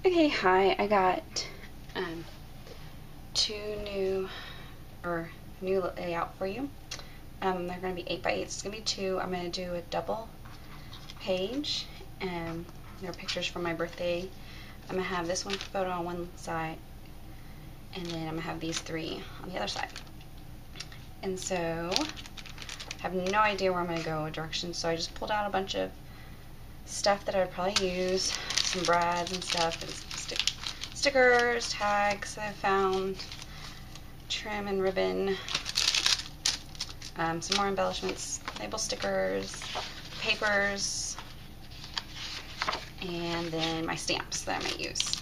Okay, hi. I got two new layout for you. They're going to be 8 by 8. It's going to be two. I'm going to do a double page, and there are pictures from my birthday. I'm going to have this one photo on one side, and then I'm going to have these three on the other side. And so I have no idea where I'm going to go directions, so I just pulled out a bunch of stuff that I would probably use, some brads and stuff, and stickers, tags I found, trim and ribbon, some more embellishments, label stickers, papers, and then my stamps that I might use.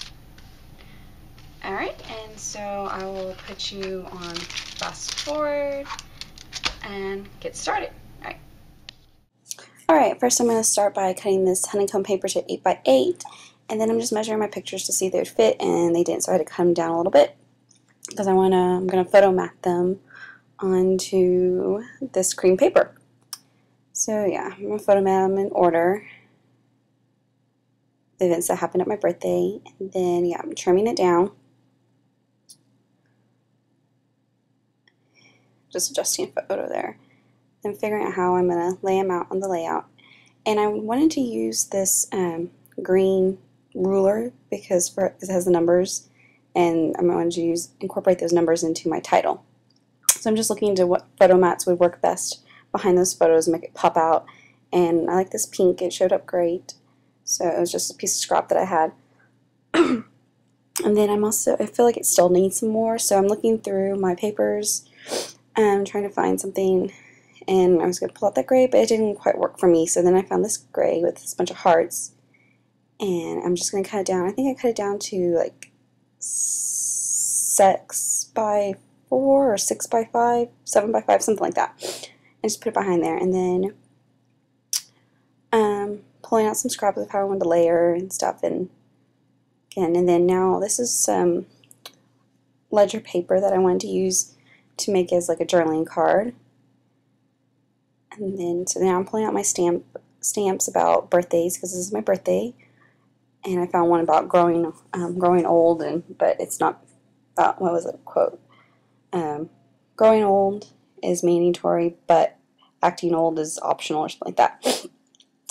Alright, and so I will put you on fast forward and get started. Alright, first I'm going to start by cutting this honeycomb paper to 8 by 8, and then I'm just measuring my pictures to see if they would fit, and they didn't, so I had to cut them down a little bit because I'm going to photo mat them onto this cream paper. So yeah, I'm going to photo mat them in order, the events that happened at my birthday, and then yeah, I'm trimming it down, just adjusting a photo there, and figuring out how I'm going to lay them out on the layout. And I wanted to use this green ruler because it has the numbers, and I'm going to incorporate those numbers into my title. So I'm just looking into what photo mats would work best behind those photos and make it pop out. And I like this pink, it showed up great. So it was just a piece of scrap that I had. And then I feel like it still needs some more, so I'm looking through my papers and trying to find something. And I was going to pull out that gray, but it didn't quite work for me. So then I found this gray with this bunch of hearts, and I'm just going to cut it down. I think I cut it down to like 6 by 4 or 6 by 5, 7 by 5, something like that. And just put it behind there, and then pulling out some scraps of how I wanted to layer and stuff. And then now this is some ledger paper that I wanted to use to make as like a journaling card. And then, so now I'm pulling out my stamps about birthdays, because this is my birthday, and I found one about growing old, but it's not about, what was it, quote, growing old is mandatory, but acting old is optional, or something like that.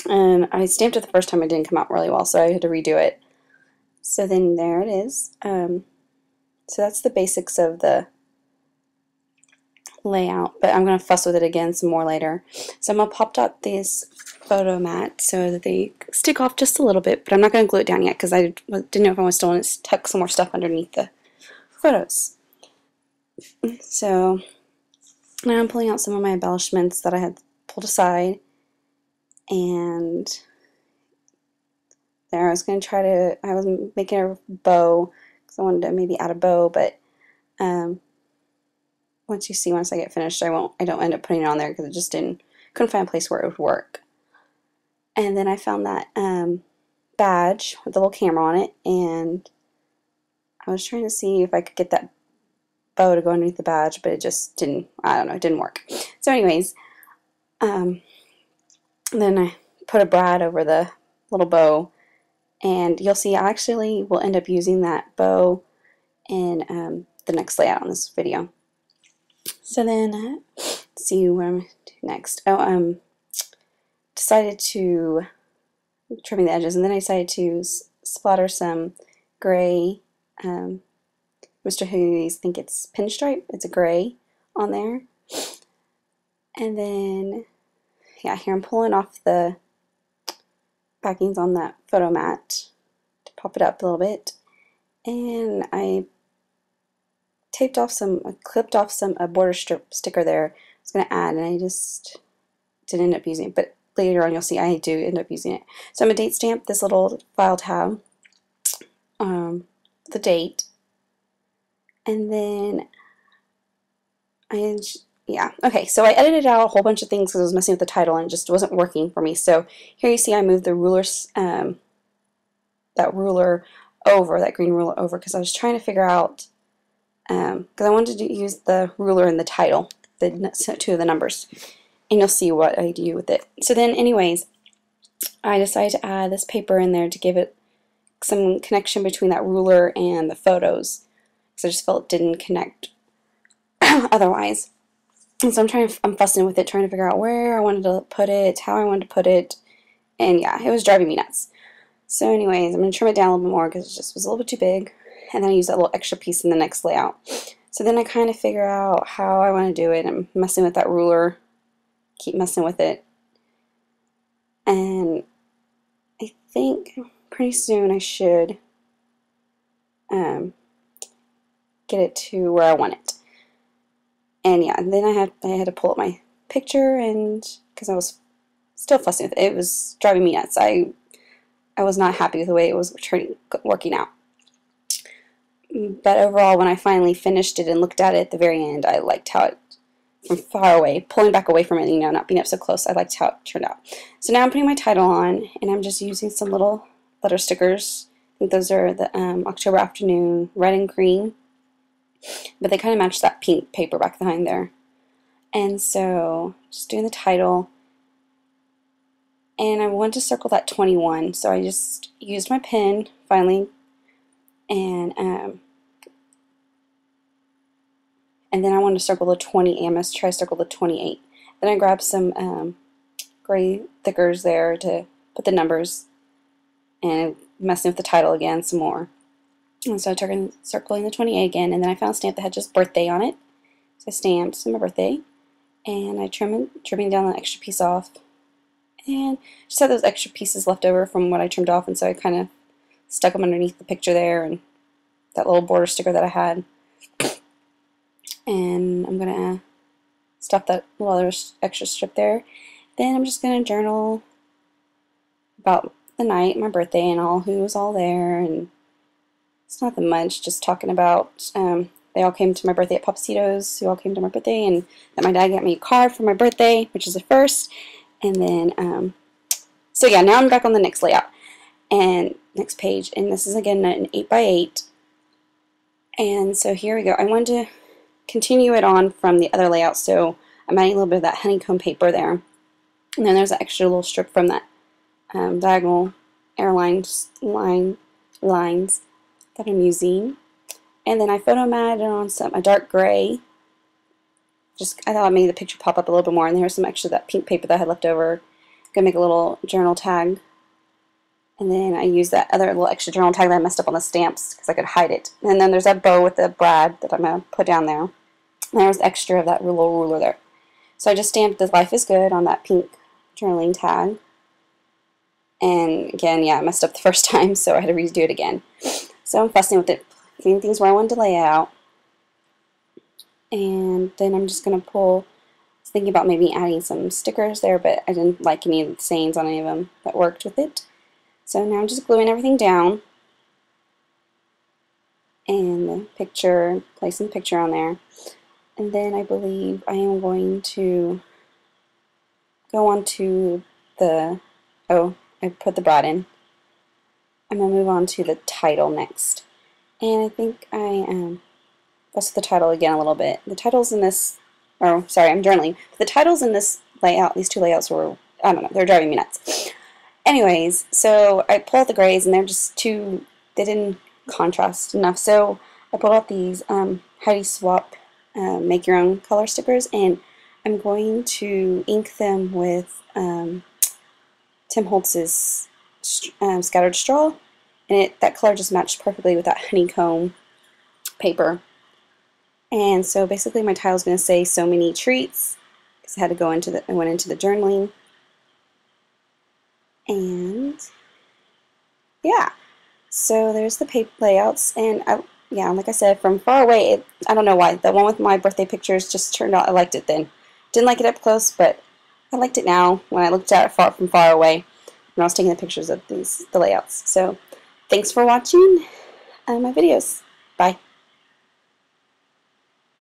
And I stamped it the first time, it didn't come out really well, so I had to redo it. So then there it is. So that's the basics of the layout, but I'm going to fuss with it again some more later. So I'm going to pop out these photo mats so that they stick off just a little bit, but I'm not going to glue it down yet because I didn't know if I was still going to tuck some more stuff underneath the photos. So now I'm pulling out some of my embellishments that I had pulled aside, and there I was going to I was making a bow because I wanted to maybe add a bow, but once I get finished, I don't end up putting it on there because it just couldn't find a place where it would work. And then I found that badge with the little camera on it, and I was trying to see if I could get that bow to go underneath the badge, but it just didn't, I don't know, it didn't work. So anyways, then I put a brad over the little bow, and you'll see I actually will end up using that bow in the next layout on this video. So then, let's see what I'm going to do next. Decided to trimming the edges, and then I decided to splatter some gray, Mr. Who's think it's pinstripe, it's a gray on there. And then, yeah, here I'm pulling off the backings on that photo mat to pop it up a little bit, and I clipped off a border strip sticker there I was going to add, and I just didn't end up using it, but later on you'll see I do end up using it. So I'm going to date stamp this little file tab, the date, and then okay, so I edited out a whole bunch of things because I was messing with the title and it just wasn't working for me. So here you see I moved the rulers, that green ruler over, because I was trying to figure out, because I wanted to use the ruler in the title, two of the numbers, and you'll see what I do with it. So then anyways, I decided to add this paper in there to give it some connection between that ruler and the photos, because I just felt it didn't connect otherwise. And so I'm fussing with it, trying to figure out where I wanted to put it, how I wanted to put it, and yeah, it was driving me nuts. So anyways, I'm going to trim it down a little bit more because it just was a little bit too big, and then I use that little extra piece in the next layout. So then I kind of figure out how I want to do it. I'm messing with that ruler, keep messing with it, and I think pretty soon I should get it to where I want it. And yeah, and then I had to pull up my picture, and because I was still fussing with it, it was driving me nuts. I was not happy with the way it was working out. But overall, when I finally finished it and looked at it at the very end, I liked how it, from far away, pulling back away from it, not being up so close, I liked how it turned out. So now I'm putting my title on, and I'm just using some little letter stickers. I think those are the October Afternoon red and green, but they kind of match that pink paper back behind there. And so just doing the title, and I wanted to circle that 21, so I just used my pen finally, and then I wanted to circle the 20, and I'm going to try to circle the 28. Then I grabbed some gray thickers there to put the numbers, and messing with the title again some more. And so I started circling the 28 again, and then I found a stamp that had just birthday on it. So I stamped my birthday, and I trimming down the extra piece off, and just had those extra pieces left over from what I trimmed off, and so I kind of stuck them underneath the picture there, and that little border sticker that I had. And I'm going to stuff that little other extra strip there. Then I'm just going to journal about the night, my birthday, and who was all there, and it's not that much, just talking about they all came to my birthday at Papacito's, who all came to my birthday, and that my dad got me a card for my birthday, which is the first. And then, so yeah, now I'm back on the next layout, and next page, and this is again an 8x8. And so here we go. I wanted to continue it on from the other layout, so I'm adding a little bit of that honeycomb paper there. And then there's an extra little strip from that diagonal lines that I'm using. And then I photo matted on a dark gray. I thought it made the picture pop up a little bit more. And there's some extra that pink paper that I had left over. I'm going to make a little journal tag. And then I used that other little extra journal tag that I messed up on the stamps because I could hide it. And then there's that bow with the brad that I'm going to put down there. And there's extra of that little ruler there. So I just stamped the Life is Good on that pink journaling tag. And again, yeah, I messed up the first time, so I had to redo it again. So I'm fussing with it, getting things where I wanted to lay out. And then I'm just going to pull, I was thinking about maybe adding some stickers there, but I didn't like any of the sayings on any of them that worked with it. So now I'm just gluing everything down. And the picture, placing the picture on there. And then I believe I am going to go on to the, I put the brad in. I'm going to move on to the title next. And I think I fussed with the title again a little bit. The titles in this, oh, sorry, I'm journaling. The titles in this layout, these two layouts were, I don't know, they're driving me nuts. Anyways, so I pulled out the grays, and they're just too, they didn't contrast enough. So I pulled out these Heidi Swap make your own color stickers, and I'm going to ink them with Tim Holtz's Scattered Straw, and that color just matched perfectly with that honeycomb paper. And so basically my title is going to say "So Many Treats," because I had to go into the, I went into the journaling. And yeah, so there's the paper layouts, and yeah, like I said, from far away, I don't know why, the one with my birthday pictures just turned out, I liked it then. Didn't like it up close, but I liked it now when I looked at it from far away when I was taking the pictures of the layouts. So thanks for watching my videos. Bye.